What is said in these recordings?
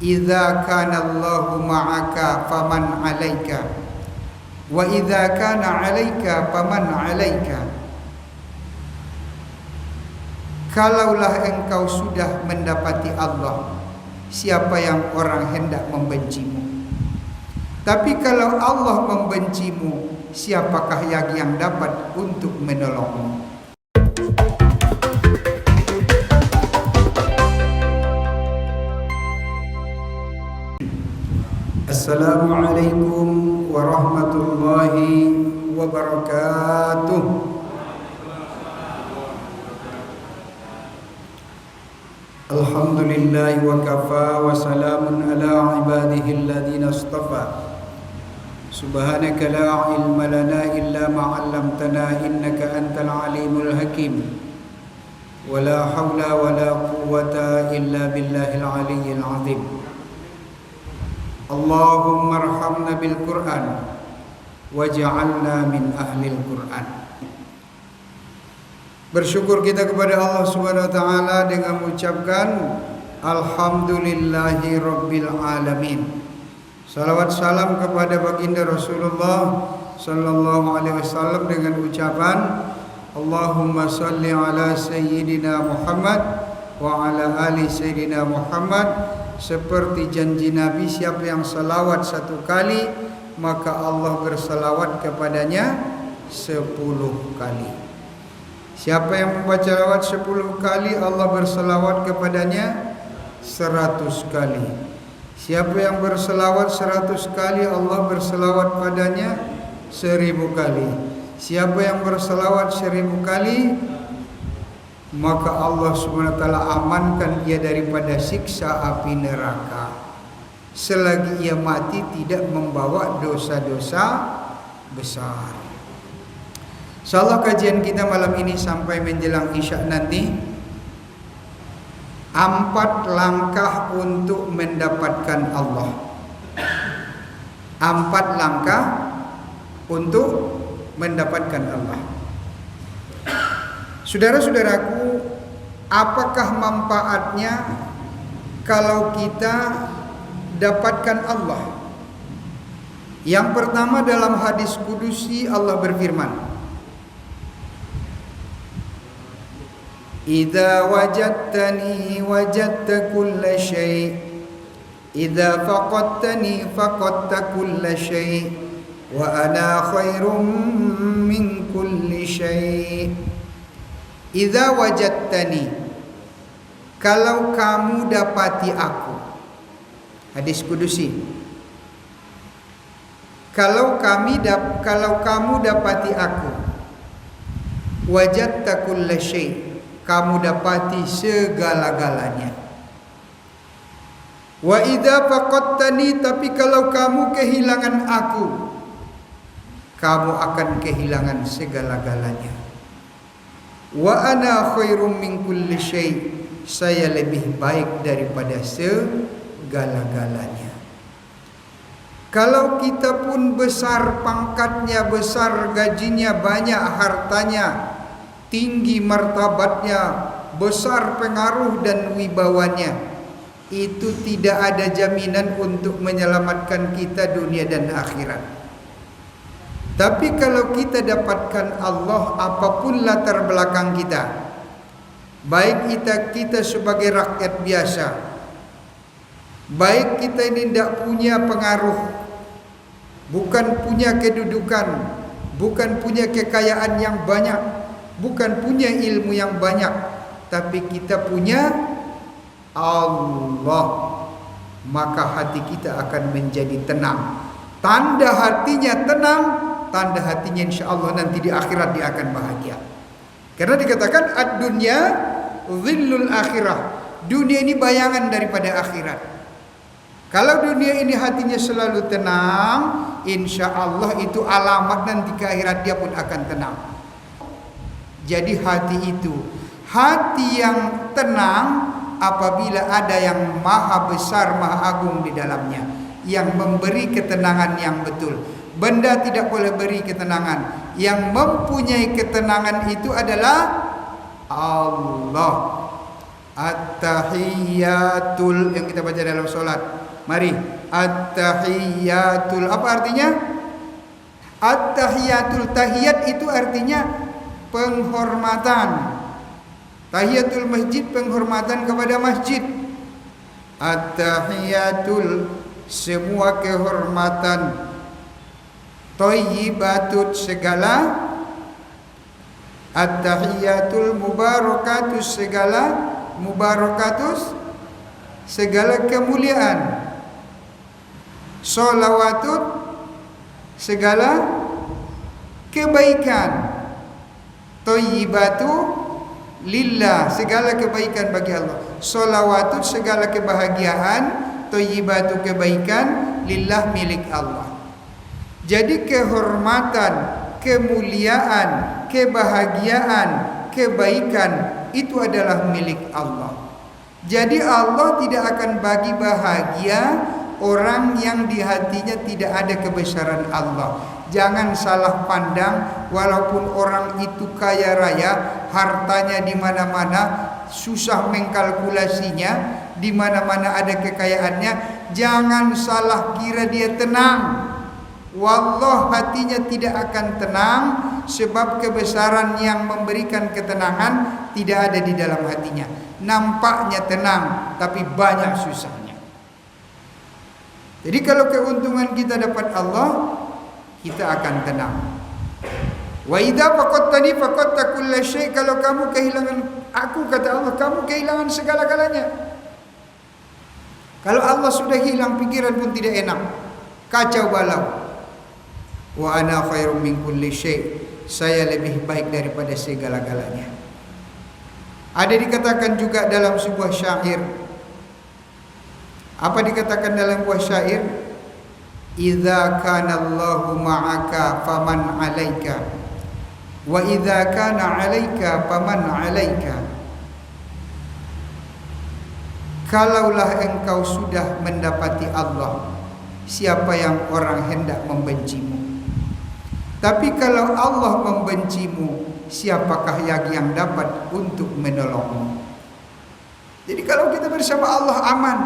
idza kana Allahu ma'aka faman 'alaika wa idza kana 'alaika faman 'alaika. Kalaulah engkau sudah mendapati Allah, siapa yang orang hendak membencimu? Tapi kalau Allah membencimu, siapakah yang dapat untuk menolongmu? Assalamualaikum warahmatullahi wabarakatuh. Alhamdulillah wa kafa wa salamun ala ibadihi alladhina istafa. Subhanaka la ilma lana illa ma 'allamtana innaka antal alimul hakim. Wa la hawla wa la quwwata illa billahil aliyyil azim. Allahumma arhamna bil Qur'an waj'alna min ahlil Qur'an. Bersyukur kita kepada Allah Subhanahu wa taala dengan mengucapkan alhamdulillahi rabbil alamin. Salawat salam kepada baginda Rasulullah sallallahu alaihi wasallam dengan ucapan Allahumma salli ala sayyidina Muhammad wa ala ali sayyidina Muhammad. Seperti janji Nabi, siapa yang salawat satu kali maka Allah bersalawat kepadanya 10 kali. Siapa yang membaca salawat 10 kali, Allah bersalawat kepadanya 100 kali. Siapa yang bersalawat 100 kali, Allah bersalawat padanya 1000 kali. Siapa yang bersalawat 1000 kali, maka Allah SWT amankan ia daripada siksa api neraka selagi ia mati tidak membawa dosa-dosa besar. InsyaAllah kajian kita malam ini sampai menjelang Isya nanti, 4 langkah untuk mendapatkan Allah. 4 langkah untuk mendapatkan Allah. Saudara-saudaraku, apakah manfaatnya kalau kita dapatkan Allah? Yang pertama, dalam hadis kudusi Allah berfirman, Idza wajadtani wajadta kulla syai', idza faqadtani faqadta kulla syai', wa ana khairum min kulli syai'. Idza wajadtani, kalau kamu dapati aku. Hadis kudusi. Kalau kamu dapati aku, wajadta kulla syai', kamu dapati segala-galanya. Wa idza faqadtani, tapi kalau kamu kehilangan aku, kamu akan kehilangan segala-galanya. Wa ana khairum min kulli syai', saya lebih baik daripada segala-galanya. Kalau kita pun besar pangkatnya, besar gajinya, banyak hartanya, tinggi martabatnya, besar pengaruh dan wibawanya, itu tidak ada jaminan untuk menyelamatkan kita dunia dan akhirat. Tapi kalau kita dapatkan Allah, apapun latar belakang kita, baik kita sebagai rakyat biasa, baik kita ini tidak punya pengaruh, bukan punya kedudukan, bukan punya kekayaan yang banyak, bukan punya ilmu yang banyak, tapi kita punya Allah, maka hati kita akan menjadi tenang. Tanda hatinya tenang, tanda hatinya insyaAllah nanti di akhirat dia akan bahagia. Karena dikatakan ad-dunya dhillul akhirah, dunia ini bayangan daripada akhirat. Kalau dunia ini hatinya selalu tenang, insyaAllah itu alamat nanti ke akhirat dia pun akan tenang. Jadi hati itu, hati yang tenang apabila ada yang maha besar, maha agung di dalamnya, yang memberi ketenangan yang betul. Benda tidak boleh beri ketenangan. Yang mempunyai ketenangan itu adalah Allah. At-tahiyyatul yang kita baca dalam solat. Mari, at-tahiyyatul. Apa artinya? At-tahiyyatul. Tahiyat itu artinya penghormatan. Tahiyatul masjid, penghormatan kepada masjid. At-tahiyyatul, semua kehormatan. Thayyibatut, segala. At-tahiyyatul mubarakatus, segala. Mubarakatus, segala kemuliaan. Sholawatut, segala kebaikan. Thayyibatu lillah, segala kebaikan bagi Allah. Sholawatut, segala kebahagiaan. Thayyibatu, kebaikan. Lillah, milik Allah. Jadi kehormatan, kemuliaan, kebahagiaan, kebaikan itu adalah milik Allah. Jadi Allah tidak akan bagi bahagia orang yang di hatinya tidak ada kebesaran Allah. Jangan salah pandang, walaupun orang itu kaya raya, hartanya di mana-mana, susah mengkalkulasinya, di mana-mana ada kekayaannya, jangan salah kira dia tenang. Wallah, hatinya tidak akan tenang, sebab kebesaran yang memberikan ketenangan tidak ada di dalam hatinya. Nampaknya tenang, tapi banyak susahnya. Jadi kalau keuntungan kita dapat Allah, kita akan tenang. Wa idza faqadtani faqadta kulla syai'. Kalau kamu kehilangan aku, kata Allah, kamu kehilangan segala-galanya. Kalau Allah sudah hilang, pikiran pun tidak enak, kacau balau. Wa ana khairum min kulli syai'. Saya lebih baik daripada segala-galanya. Ada dikatakan juga dalam sebuah syair. Apa dikatakan dalam sebuah syair? Idza kana Allahu ma'aka faman 'alaika wa idza kana 'alaika faman 'alaika. Kalaulah engkau sudah mendapati Allah, siapa yang orang hendak membencimu? Tapi kalau Allah membencimu, siapakah yang dapat untuk menolongmu? Jadi kalau kita bersama Allah aman.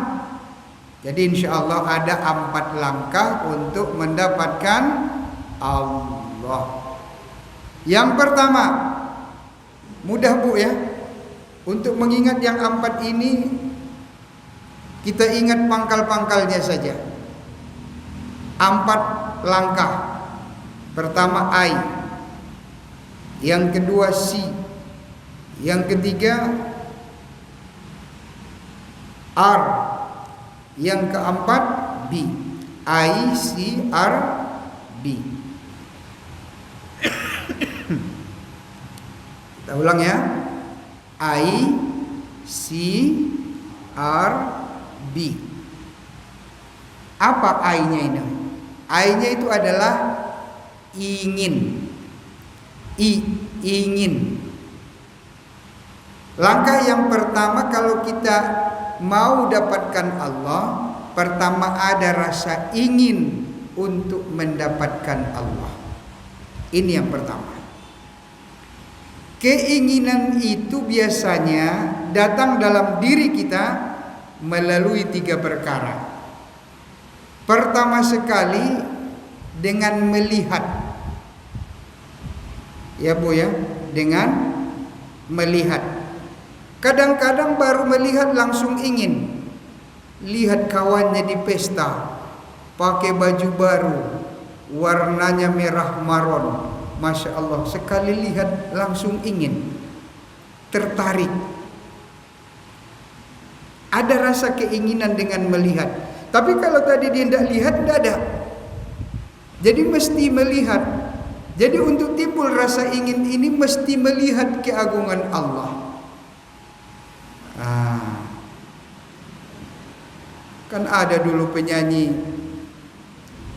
Jadi insya Allah ada 4 langkah untuk mendapatkan Allah. Yang pertama, mudah Bu ya. Untuk mengingat yang 4 ini, kita ingat pangkal-pangkalnya saja. 4 langkah. Pertama I, yang kedua C, yang ketiga R, yang keempat B. I, C, R, B. Kita ulang ya. I, C, R, B. Apa I-nya ini? I-nya itu adalah ingin. Ingin. Langkah yang pertama kalau kita mau dapatkan Allah, pertama ada rasa ingin untuk mendapatkan Allah. Ini yang pertama. Keinginan itu biasanya datang dalam diri kita melalui 3 perkara. Pertama sekali dengan melihat. Ya Bu ya, dengan melihat. Kadang-kadang baru melihat langsung ingin. Lihat kawannya di pesta, pakai baju baru, warnanya merah maron. Masya Allah, sekali lihat langsung ingin, tertarik. Ada rasa keinginan dengan melihat. Tapi kalau tadi dia tidak lihat, tidak ada. Jadi mesti melihat. Jadi untuk timbul rasa ingin ini mesti melihat keagungan Allah. Kan ada dulu penyanyi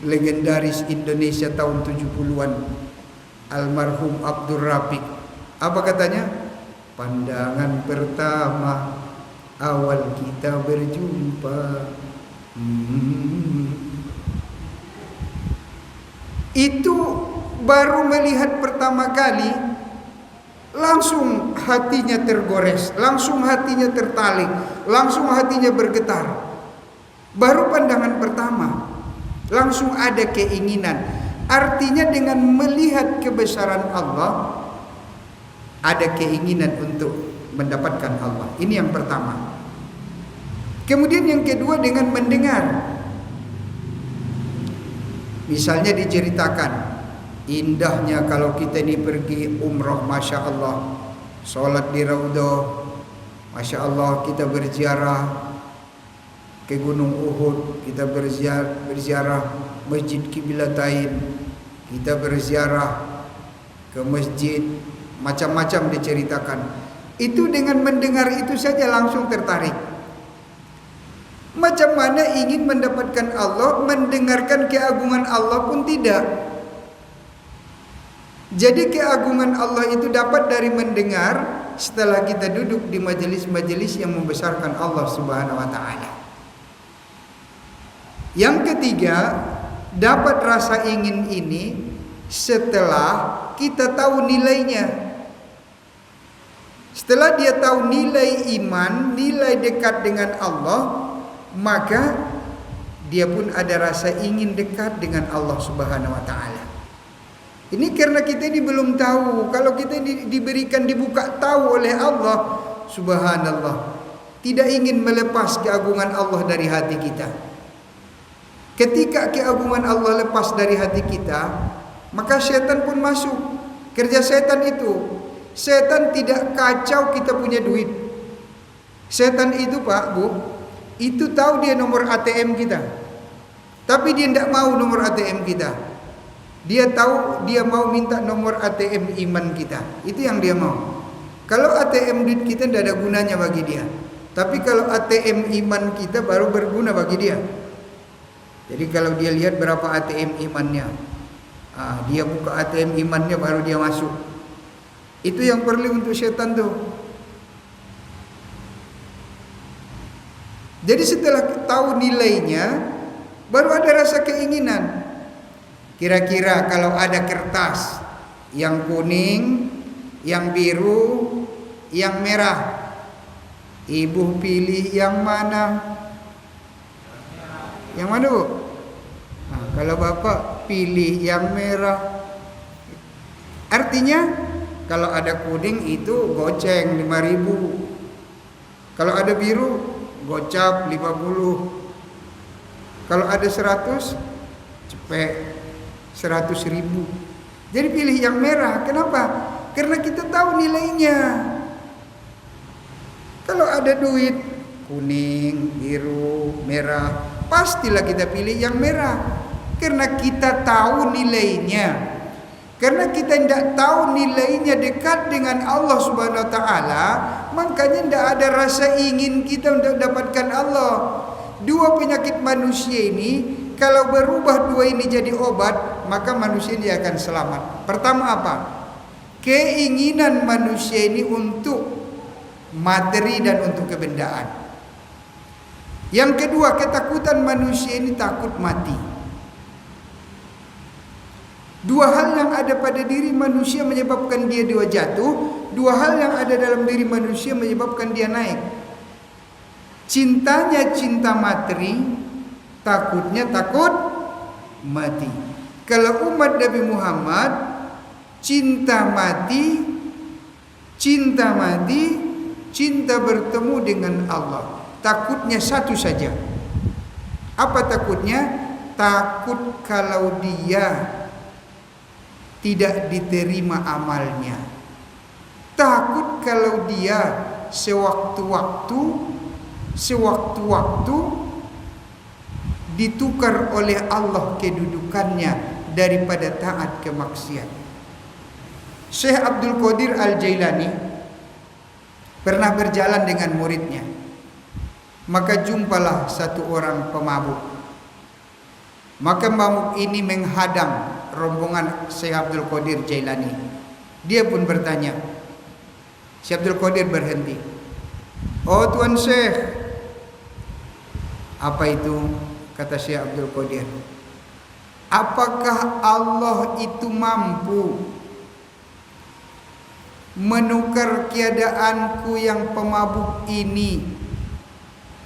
legendaris Indonesia tahun 70-an, almarhum Abdul Rafiq. Apa katanya? Pandangan pertama awal kita berjumpa. Itu baru melihat pertama kali langsung hatinya tergores, langsung hatinya tertarik, langsung hatinya bergetar. Baru pandangan pertama, langsung ada keinginan. Artinya dengan melihat kebesaran Allah, ada keinginan untuk mendapatkan Allah. Ini yang pertama. Kemudian yang kedua dengan mendengar. Misalnya diceritakan, indahnya kalau kita ini pergi umrah, Masya Allah, sholat di Raudhah, Masya Allah, kita berziarah ke Gunung Uhud, kita berziarah Masjid Qiblatain, kita berziarah ke masjid, macam-macam diceritakan. Itu dengan mendengar itu saja langsung tertarik. Macam mana ingin mendapatkan Allah, mendengarkan keagungan Allah pun tidak. Jadi keagungan Allah itu dapat dari mendengar setelah kita duduk di majelis-majelis yang membesarkan Allah Subhanahu wa taala. Yang ketiga, dapat rasa ingin ini setelah kita tahu nilainya. Setelah dia tahu nilai iman, nilai dekat dengan Allah, maka dia pun ada rasa ingin dekat dengan Allah Subhanahu wa taala. Ini karena kita ini belum tahu. Kalau kita diberikan, dibuka tahu oleh Allah, subhanallah, tidak ingin melepas keagungan Allah dari hati kita. Ketika keagungan Allah lepas dari hati kita, maka setan pun masuk. Kerja setan itu, setan tidak kacau kita punya duit. Setan itu, Pak, Bu, itu tahu dia nomor ATM kita, tapi dia tidak mau nomor ATM kita. Dia tahu dia mau minta nomor ATM iman kita. Itu yang dia mau. Kalau ATM duit kita tidak ada gunanya bagi dia, tapi kalau ATM iman kita baru berguna bagi dia. Jadi kalau dia lihat berapa ATM imannya, dia buka ATM imannya baru dia masuk. Itu yang perlu untuk setan tuh. Jadi setelah tahu nilainya, baru ada rasa keinginan. Kira-kira kalau ada kertas yang kuning, yang biru, yang merah, ibu pilih yang mana? Yang mana, Bu? Nah, kalau bapak pilih yang merah. Artinya kalau ada kuning itu goceng 5.000. Kalau ada biru gocap 50. Kalau ada 100 cepet 100.000. Jadi pilih yang merah. Kenapa? Karena kita tahu nilainya. Kalau ada duit kuning, biru, merah, pastilah kita pilih yang merah. Karena kita tahu nilainya. Karena kita tidak tahu nilainya dekat dengan Allah Subhanahu wa taala, makanya tidak ada rasa ingin kita untuk dapatkan Allah. Dua penyakit manusia ini, kalau berubah dua ini jadi obat, maka manusia ini akan selamat. Pertama apa? Keinginan manusia ini untuk materi dan untuk kebendaan. Yang kedua, ketakutan manusia ini takut mati. Dua hal yang ada pada diri manusia menyebabkan dia jatuh, dua hal yang ada dalam diri manusia menyebabkan dia naik. Cintanya cinta materi, takutnya takut mati. Kalau umat Nabi Muhammad cinta mati, cinta bertemu dengan Allah. Takutnya satu saja. Apa takutnya? Takut kalau dia tidak diterima amalnya. Takut kalau dia sewaktu-waktu ditukar oleh Allah kedudukannya daripada taat ke maksiat. Syekh Abdul Qadir Al-Jailani pernah berjalan dengan muridnya. Maka jumpalah satu orang pemabuk. Maka pemabuk ini menghadang rombongan Syekh Abdul Qadir Jailani. Dia pun bertanya. Syekh Abdul Qadir berhenti. Oh Tuan Syekh, apa itu? Kata Syekh Abdul Qadir. Apakah Allah itu mampu menukar keadaanku yang pemabuk ini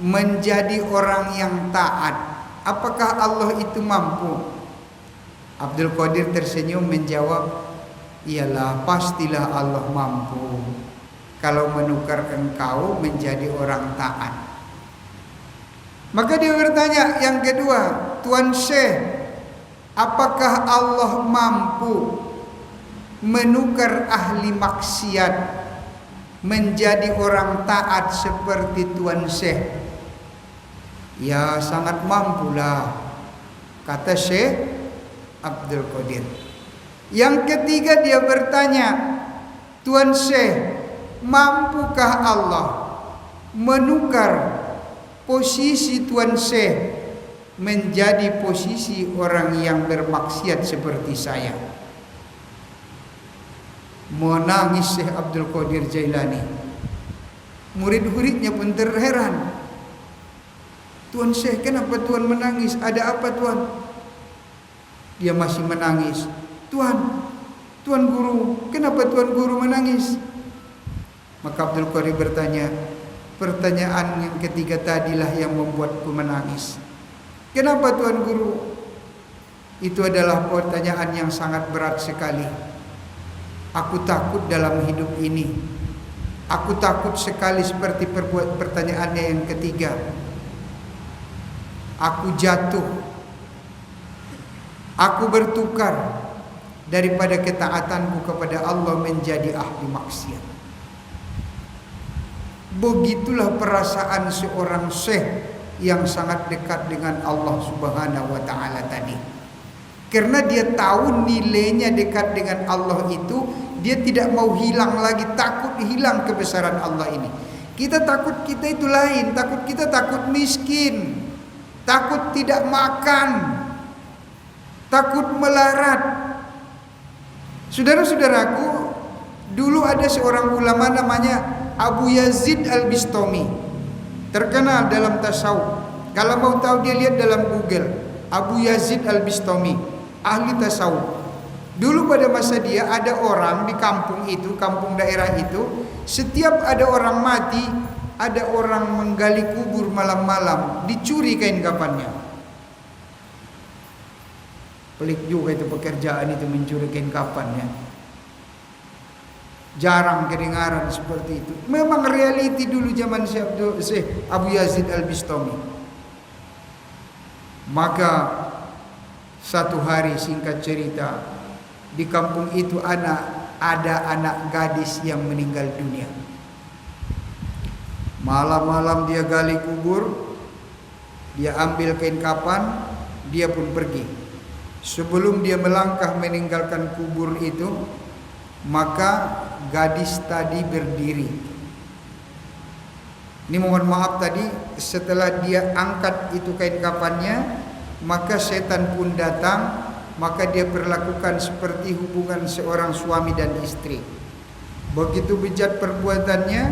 menjadi orang yang taat. Apakah Allah itu mampu? Abdul Qadir tersenyum menjawab, iyalah, pastilah Allah mampu kalau menukar engkau menjadi orang taat. Maka dia bertanya yang kedua, Tuan Syekh, apakah Allah mampu menukar ahli maksiat menjadi orang taat seperti Tuan Syekh? Ya, sangat mampulah, kata Syekh Abdul Qadir. Yang ketiga dia bertanya, Tuan Syekh, mampukah Allah menukar posisi Tuan Syekh menjadi posisi orang yang bermaksiat seperti saya? Menangis Syekh Abdul Qadir Jailani. Murid-muridnya pun terheran. Tuan Syekh, kenapa Tuan menangis? Ada apa Tuan? Dia masih menangis. Tuan Guru, kenapa Tuan Guru menangis? Maka Abdul Qadir bertanya, pertanyaan yang ketiga tadilah yang membuatku menangis. Kenapa Tuan Guru? Itu adalah pertanyaan yang sangat berat sekali. Aku takut dalam hidup ini. Aku takut sekali seperti pertanyaannya yang ketiga. Aku jatuh. Aku bertukar daripada ketaatanku kepada Allah menjadi ahli maksiat. Begitulah perasaan seorang syekh yang sangat dekat dengan Allah Subhanahu wa taala tadi. Karena dia tahu nilainya dekat dengan Allah itu, dia tidak mau hilang lagi, takut hilang kebesaran Allah ini. Kita takut kita itu lain, takut miskin, takut tidak makan, takut melarat. Saudara-saudaraku, dulu ada seorang ulama namanya Abu Yazid Al-Bistami, terkenal dalam tasawuf. Kalau mau tahu dia lihat dalam Google, Abu Yazid Al-Bistami, ahli tasawuf. Dulu pada masa dia ada orang di kampung itu, kampung daerah itu, setiap ada orang mati, ada orang menggali kubur malam-malam, dicuri kain kafannya. Pelik juga itu pekerjaan itu, mencuri kain kafannya. Jarang kedengaran seperti itu. Memang realiti dulu zaman Syekh Abu Yazid Al-Bistami. Maka satu hari, singkat cerita, di kampung itu ada anak gadis yang meninggal dunia. Malam-malam dia gali kubur, dia ambil kain kafan, dia pun pergi. Sebelum dia melangkah meninggalkan kubur itu, maka gadis tadi berdiri. Ini mohon maaf tadi, setelah dia angkat itu kain kafannya, maka setan pun datang, maka dia perlakukan seperti hubungan seorang suami dan istri. Begitu bejat perbuatannya,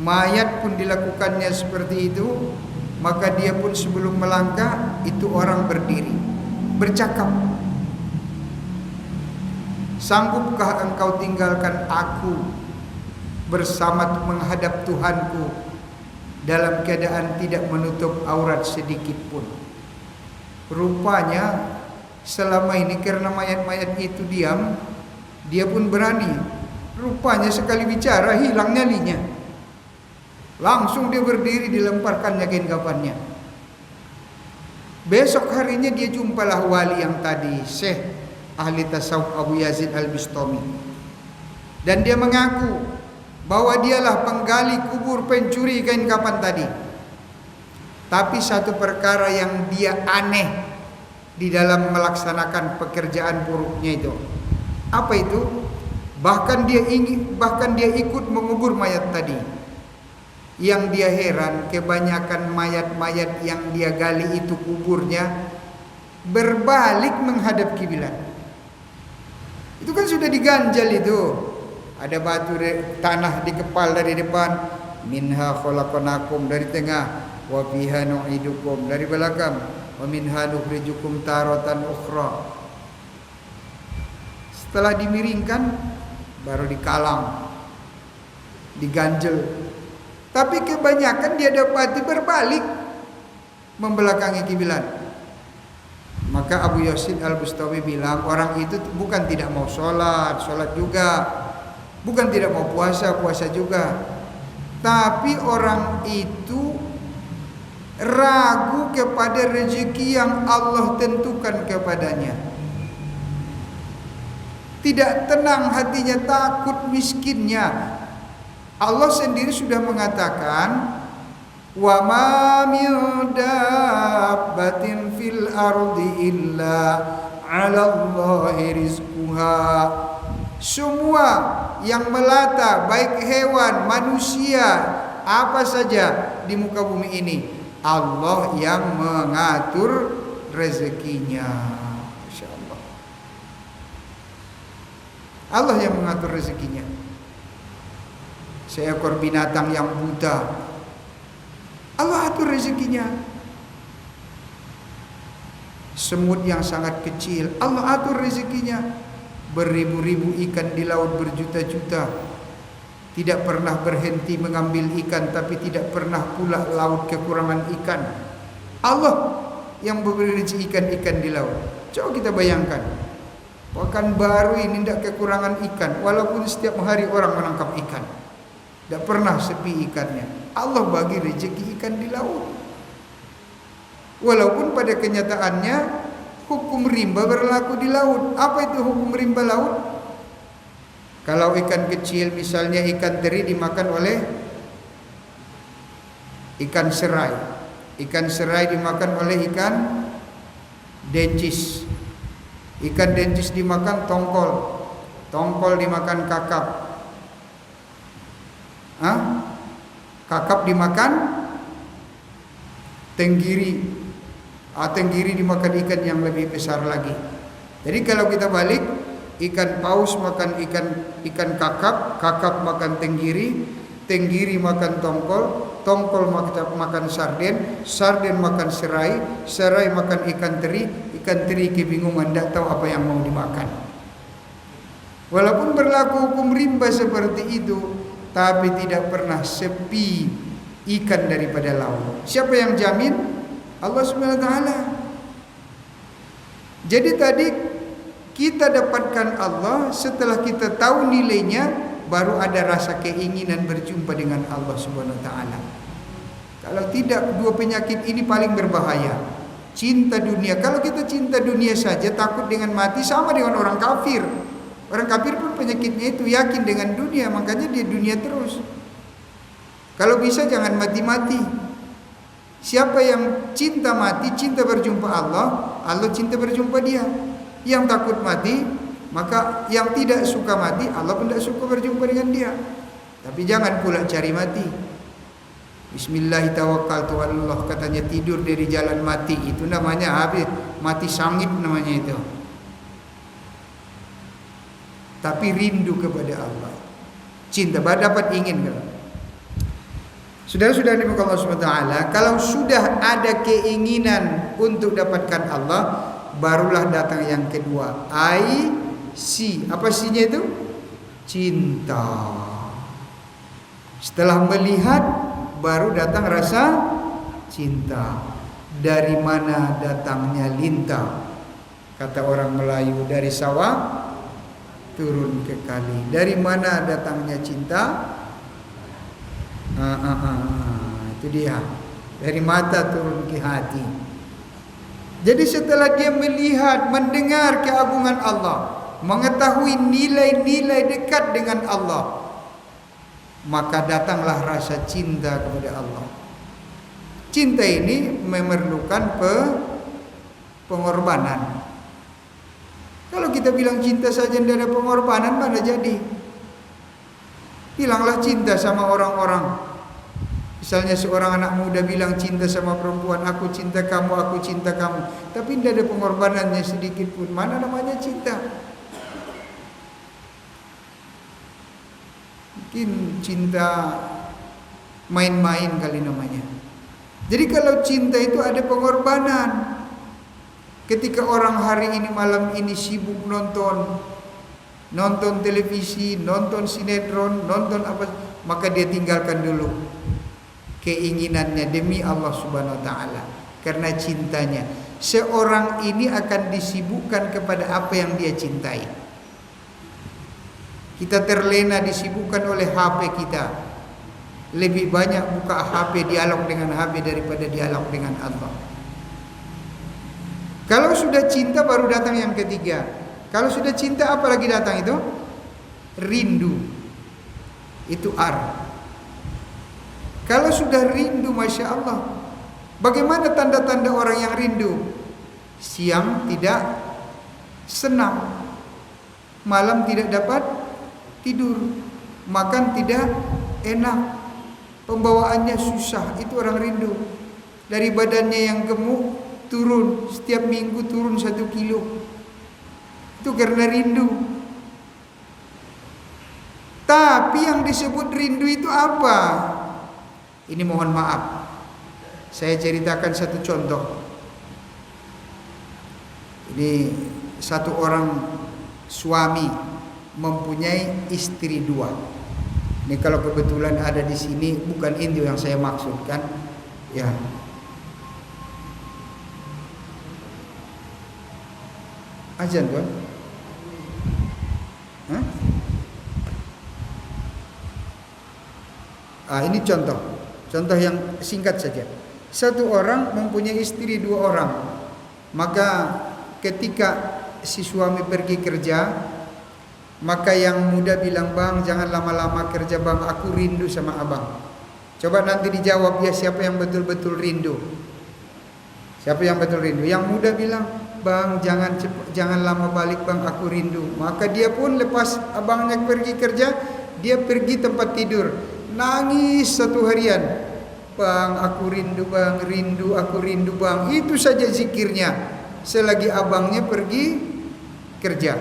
mayat pun dilakukannya seperti itu, maka dia pun sebelum melangkah, itu orang berdiri, bercakap. Sanggupkah engkau tinggalkan aku bersama menghadap Tuhanku dalam keadaan tidak menutup aurat sedikit pun? Rupanya selama ini karena mayat-mayat itu diam, dia pun berani. Rupanya sekali bicara hilang nyalinya. Langsung dia berdiri, dilemparkannya kain kafannya. Besok harinya dia jumpalah wali yang tadi, Syekh ahli tasawuf Abu Yazid Al-Bistami. Dan dia mengaku bahwa dialah penggali kubur pencuri kain kafan tadi. Tapi satu perkara yang dia aneh di dalam melaksanakan pekerjaan buruknya itu. Apa itu? Bahkan dia ikut mengubur mayat tadi. Yang dia heran, kebanyakan mayat-mayat yang dia gali itu kuburnya berbalik menghadap kiblat. Itu kan sudah diganjal itu. Ada batu tanah dikepal dari depan, minha khalaqnakum dari tengah, wa fiha nu'idukum dari belakang, wa minha nukhrijukum taratan ukhra. Setelah dimiringkan baru dikalang. diganjel. Tapi kebanyakan dia dapati berbalik, membelakangi kiblat. Maka Abu Yazid Al-Bustami bilang, orang itu bukan tidak mau sholat juga, bukan tidak mau puasa juga, tapi orang itu ragu kepada rezeki yang Allah tentukan kepadanya. Tidak tenang hatinya, takut miskinnya. Allah sendiri sudah mengatakan, wa ma min dabbatin fil ardi illa 'ala Allahi rizquha. Semua yang melata, baik hewan, manusia, apa saja di muka bumi ini, Allah yang mengatur rezekinya. Masya Allah. Allah yang mengatur rezekinya. Seekor binatang yang buta, Allah atur rezekinya. Semut yang sangat kecil, Allah atur rezekinya. Beribu-ribu ikan di laut, berjuta-juta, tidak pernah berhenti mengambil ikan, tapi tidak pernah pula laut kekurangan ikan. Allah yang memberi rezeki ikan-ikan di laut. Coba kita bayangkan, Pekanbaru ini tidak kekurangan ikan, walaupun setiap hari orang menangkap ikan, tidak pernah sepi ikannya. Allah bagi rezeki ikan di laut. Walaupun pada kenyataannya hukum rimba berlaku di laut. Apa itu hukum rimba laut? Kalau ikan kecil, misalnya ikan teri, dimakan oleh ikan serai. Ikan serai dimakan oleh ikan dencis. Ikan dencis dimakan tongkol. Tongkol dimakan kakap. Kakap dimakan tenggiri. Tenggiri dimakan ikan yang lebih besar lagi. Jadi kalau kita balik, ikan paus makan ikan kakap, kakap makan tenggiri, tenggiri makan tongkol, tongkol makan sarden, sarden makan serai, serai makan ikan teri kebingungan, tidak tahu apa yang mau dimakan. Walaupun berlaku hukum rimba seperti itu, tapi tidak pernah sepi ikan daripada laut. Siapa yang jamin? Allah Subhanahu wa taala. Jadi tadi kita dapatkan Allah, setelah kita tahu nilainya, baru ada rasa keinginan berjumpa dengan Allah Subhanahu wa taala. Kalau tidak, dua penyakit ini paling berbahaya. Cinta dunia. Kalau kita cinta dunia saja, takut dengan mati, sama dengan orang kafir. Orang kafir pun penyakitnya itu yakin dengan dunia, makanya dia dunia terus. Kalau bisa jangan mati-mati. Siapa yang cinta mati, cinta berjumpa Allah, Allah cinta berjumpa dia. Yang takut mati, maka yang tidak suka mati, Allah pun tidak suka berjumpa dengan dia. Tapi jangan pula cari mati. Bismillahirrahmanirrahim, katanya tidur dari jalan mati, itu namanya habis mati sangit namanya itu. Tapi rindu kepada Allah, cinta, dapat ingin kan? Saudara-saudara dimuliakan Allah Subhanahu wa taala, kalau sudah ada keinginan untuk dapatkan Allah, barulah datang yang kedua, apa C-nya itu? Cinta. Setelah melihat, baru datang rasa cinta. Dari mana datangnya lintah? Kata orang Melayu, dari sawah turun ke kali. Dari mana datangnya cinta? Itu dia, dari mata turun ke hati. Jadi setelah dia melihat, mendengar keagungan Allah, mengetahui nilai-nilai dekat dengan Allah, maka datanglah rasa cinta kepada Allah. Cinta ini memerlukan pengorbanan. Kalau kita bilang cinta saja tidak ada pengorbanan, mana jadi? Bilanglah cinta sama orang-orang. Misalnya seorang anak muda bilang cinta sama perempuan, aku cinta kamu, aku cinta kamu, tapi tidak ada pengorbanannya sedikit pun, mana namanya cinta? Mungkin cinta main-main kali namanya. Jadi kalau cinta itu ada pengorbanan. Ketika orang hari ini, malam ini sibuk nonton televisi, nonton sinetron, nonton apa, maka dia tinggalkan dulu keinginannya demi Allah Subhanahu wa taala. Karena cintanya, seorang ini akan disibukkan kepada apa yang dia cintai. Kita terlena disibukkan oleh HP kita. Lebih banyak buka HP, dialog dengan HP daripada dialog dengan Allah. Kalau sudah cinta baru datang yang ketiga. Kalau sudah cinta apa lagi datang itu? Rindu. Itu R. Kalau sudah rindu, Masya Allah, bagaimana tanda-tanda orang yang rindu? Siang tidak senang, malam tidak dapat tidur, makan tidak enak, pembawaannya susah. Itu orang rindu. Dari badannya yang gemuk turun, setiap minggu turun 1 kilo. Itu karena rindu. Tapi yang disebut rindu itu apa? Ini mohon maaf, saya ceritakan satu contoh. Ini satu orang suami mempunyai istri 2. Ini kalau kebetulan ada di sini, bukan Indo yang saya maksudkan, ya. Azan tuan. Ini contoh yang singkat saja. Satu orang mempunyai istri 2 orang. Maka ketika si suami pergi kerja, maka yang muda bilang, "Bang, jangan lama-lama kerja bang, aku rindu sama abang." Coba nanti dijawab ya, siapa yang betul-betul rindu? Siapa yang betul rindu? Yang muda bilang, "Bang, jangan lama balik bang, aku rindu." Maka dia pun lepas abangnya pergi kerja, dia pergi tempat tidur, nangis 1 harian. "Bang, aku rindu bang, rindu, aku rindu bang." Itu saja zikirnya selagi abangnya pergi kerja.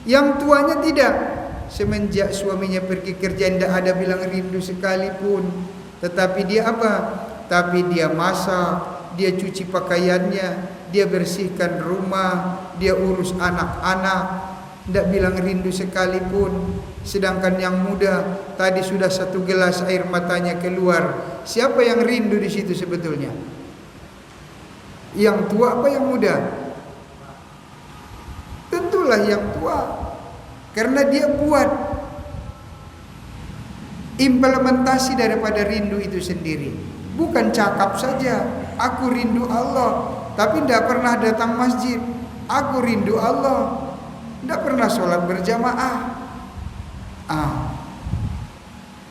Yang tuanya tidak. Semenjak suaminya pergi kerja, tidak ada bilang rindu sekalipun. Tetapi dia apa? Tapi dia masak, dia cuci pakaiannya, dia bersihkan rumah, dia urus anak-anak, tidak bilang rindu sekalipun. Sedangkan yang muda tadi sudah 1 gelas air matanya keluar. Siapa yang rindu di situ sebetulnya? Yang tua apa yang muda? Tentulah yang tua. Karena dia buat implementasi daripada rindu itu sendiri. Bukan cakap saja, aku rindu Allah, tapi tidak pernah datang masjid. Aku rindu Allah, tidak pernah sholat berjamaah.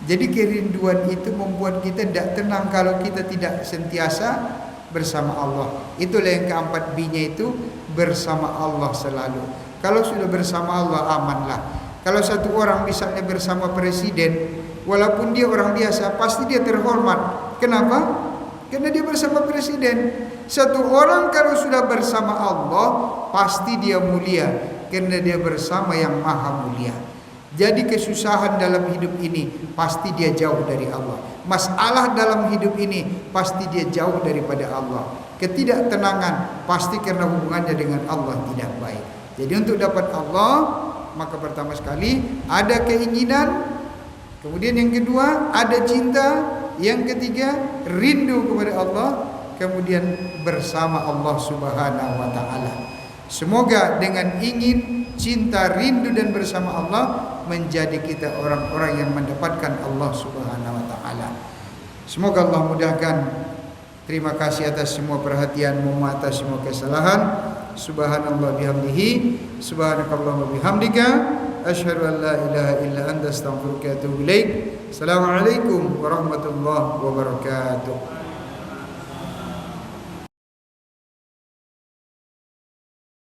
Jadi kerinduan itu membuat kita tidak tenang kalau kita tidak sentiasa bersama Allah. Itulah yang keempat B-nya itu, bersama Allah selalu. Kalau sudah bersama Allah, amanlah. Kalau satu orang misalnya bersama presiden, walaupun dia orang biasa, pasti dia terhormat. Kenapa? Karena dia bersama presiden. Satu orang kalau sudah bersama Allah, pasti dia mulia, karena dia bersama yang maha mulia. Jadi kesusahan dalam hidup ini pasti dia jauh dari Allah. Masalah dalam hidup ini pasti dia jauh daripada Allah. Ketidaktenangan pasti karena hubungannya dengan Allah tidak baik. Jadi untuk dapat Allah, maka pertama sekali ada keinginan, kemudian yang kedua ada cinta, yang ketiga rindu kepada Allah, kemudian bersama Allah Subhanahu wa taala. Semoga dengan ingin, cinta, rindu dan bersama Allah menjadi kita orang-orang yang mendapatkan Allah Subhanahu wa taala. Semoga Allah mudahkan. Terima kasih atas semua perhatian, mohon maaf atas semua kesalahan. Subhanallah bihamdihi, subhanakallahumma bihamdika, asyhadu an la ilaha illa anta astaghfiruka wa atubu ilaik. Assalamualaikum warahmatullahi wabarakatuh.